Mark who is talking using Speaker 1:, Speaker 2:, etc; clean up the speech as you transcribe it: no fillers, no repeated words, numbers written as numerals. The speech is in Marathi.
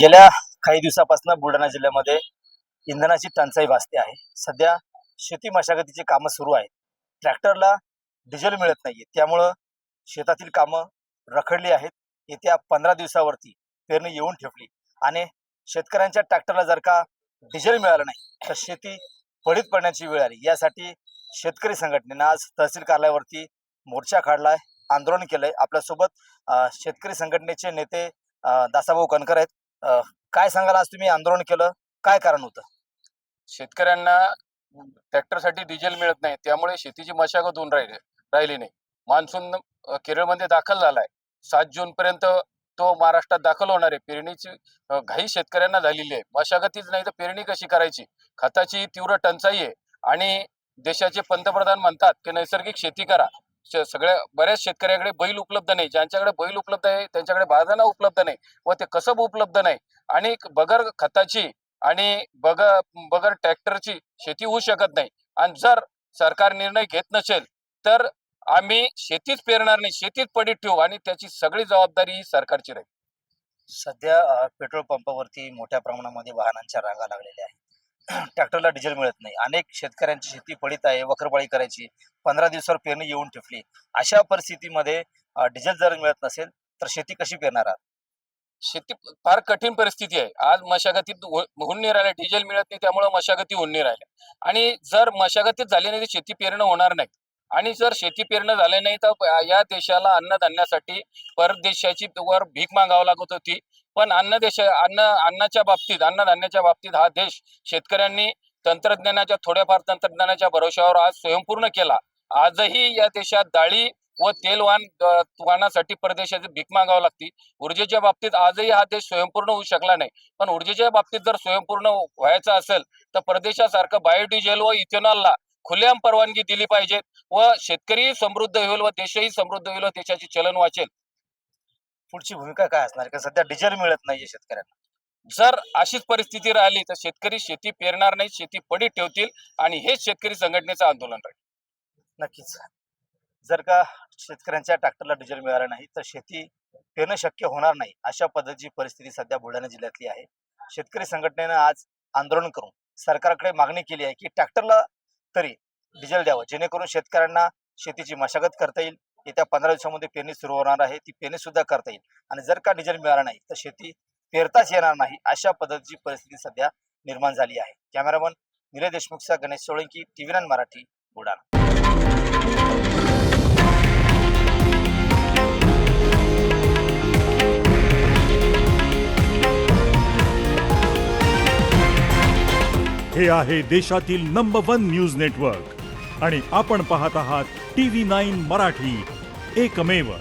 Speaker 1: गेल्या काही दिवसापासून बुलढाणा जिल्ह्यामध्ये इंधनाची टंचाई भासते आहे। सध्या शेती मशागतीची कामं सुरू आहेत। ट्रॅक्टरला डिझेल मिळत नाहीये, त्यामुळे शेतातील कामं रखडली आहेत। येत्या 15 दिवसावरती पेरणी येऊन ठेवली आणि शेतकऱ्यांच्या ट्रॅक्टरला जर का डिझेल मिळालं नाही तर शेती पडीत पडण्याची वेळ आली। यासाठी शेतकरी संघटनेने आज तहसील कार्यालयावरती मोर्चा काढलाय, आंदोलन केलंय। आपल्यासोबत शेतकरी संघटनेचे नेते दासाभाऊ कणकर आहेत। काय सांगाल, आज तुम्ही आंदोलन केलं, काय कारण होतं?
Speaker 2: शेतकऱ्यांना ट्रॅक्टरसाठी डिझेल मिळत नाही, त्यामुळे शेतीची मशागत होऊन राहिली नाही। मान्सून केरळमध्ये दाखल झालाय। 7 जून पर्यंत तो महाराष्ट्रात दाखल होणार आहे। पेरणीची घाई शेतकऱ्यांना झालेली आहे। मशागतीच नाही तर पेरणी कशी करायची? खताची तीव्र टंचाई आहे आणि देशाचे पंतप्रधान म्हणतात की नैसर्गिक शेती करा। सगळ्या बऱ्याच शेतकऱ्याकडे बैल उपलब्ध नाही, ज्यांच्याकडे बैल उपलब्ध आहे त्यांच्याकडे बाजारना उपलब्ध नाही व ते कसब उपलब्ध नाही आणि बगर खताची आणि बगर ट्रॅक्टरची शेती होऊ शकत नाही। आणि जर सरकार निर्णय घेत नसेल तर आम्ही शेतीच पेरणार नाही, शेतीच पडीत ठेवू आणि त्याची सगळी जबाबदारी ही सरकारची राहील।
Speaker 1: सध्या पेट्रोल पंपावरती मोठ्या प्रमाणामध्ये वाहनांच्या रांगा लागलेल्या आहेत। ट्रॅक्टरला डिझेल मिळत नाही। अनेक शेतकऱ्यांची शेती पडीत आहे, वक्रपाळी करायची, 15 दिवसावर पेरणी येऊन ठेवली। अशा परिस्थितीमध्ये डिझेल जर मिळत नसेल तर शेती कशी पेरणार आहात?
Speaker 2: शेती फार कठीण परिस्थिती आहे। आज मशागतीत होऊन नाही राहिल्या, डिझेल मिळत नाही, त्यामुळे मशागती होऊन नाही राहिल्या आणि जर मशागतीत झाली नाही तर शेती पेरणं होणार नाही आणि जर शेती पेरणं झालं नाही तर या देशाला अन्नधान्यासाठी परदेशाची वर भीक मागावं लागत होती। पण अन्नाच्या बाबतीत, अन्नधान्याच्या बाबतीत हा देश शेतकऱ्यांनी थोड्याफार तंत्रज्ञानाच्या भरोश्यावर आज स्वयंपूर्ण केला। आजही या देशात डाळी व वाहनासाठी परदेशाची भीक मागावं लागते। ऊर्जेच्या बाबतीत आजही हा देश स्वयंपूर्ण होऊ शकला नाही, पण ऊर्जेच्या बाबतीत जर स्वयंपूर्ण व्हायचं असेल तर परदेशासारखं बायोडिझेल व इथेनॉलला खुलेआम परवानगी दिली पाहिजे व शेतकरी समृद्ध होईल व देशही समृद्ध होईल व देशाचे चलन वाचेल।
Speaker 1: पुढची भूमिका काय असणार? कारण सध्या डिझेल मिळत नाहीये शेतकऱ्यांना।
Speaker 2: जर अशीच परिस्थिती राहिली तर शेतकरी शेती पेरणार नाही, शेती पडीत ठेवतील आणि हेच शेतकरी संघटनेचं आंदोलन राहील।
Speaker 1: नक्कीच, जर का शेतकऱ्यांच्या ट्रॅक्टरला डिझेल मिळालं नाही तर शेती पेरणं शक्य होणार नाही। अशा पद्धतीची परिस्थिती सध्या बुलढाणा जिल्ह्यातली आहे। शेतकरी संघटनेनं आज आंदोलन करून सरकारकडे मागणी केली आहे की ट्रॅक्टरला तरी डिझेल द्यावं, जेणेकरून शेतकऱ्यांना शेतीची मशागत करता येईल। येत्या 15 दिवसामध्ये पेरणी सुरू होणार आहे, ती पेरणी सुद्धा करता येईल आणि जर का डिझेल मिळालं नाही तर शेती पेरताच येणार नाही। अशा पद्धतीची परिस्थिती सध्या निर्माण झाली आहे। कॅमेरामन निलेश देशमुखचा गणेश सोळंकी, TV9 मराठी, बुलढाणा।
Speaker 3: हे आहे देशातील नंबर 1 न्यूज नेटवर्क आणि आपण पाहत आहात TV9 मराठी, एकमेव।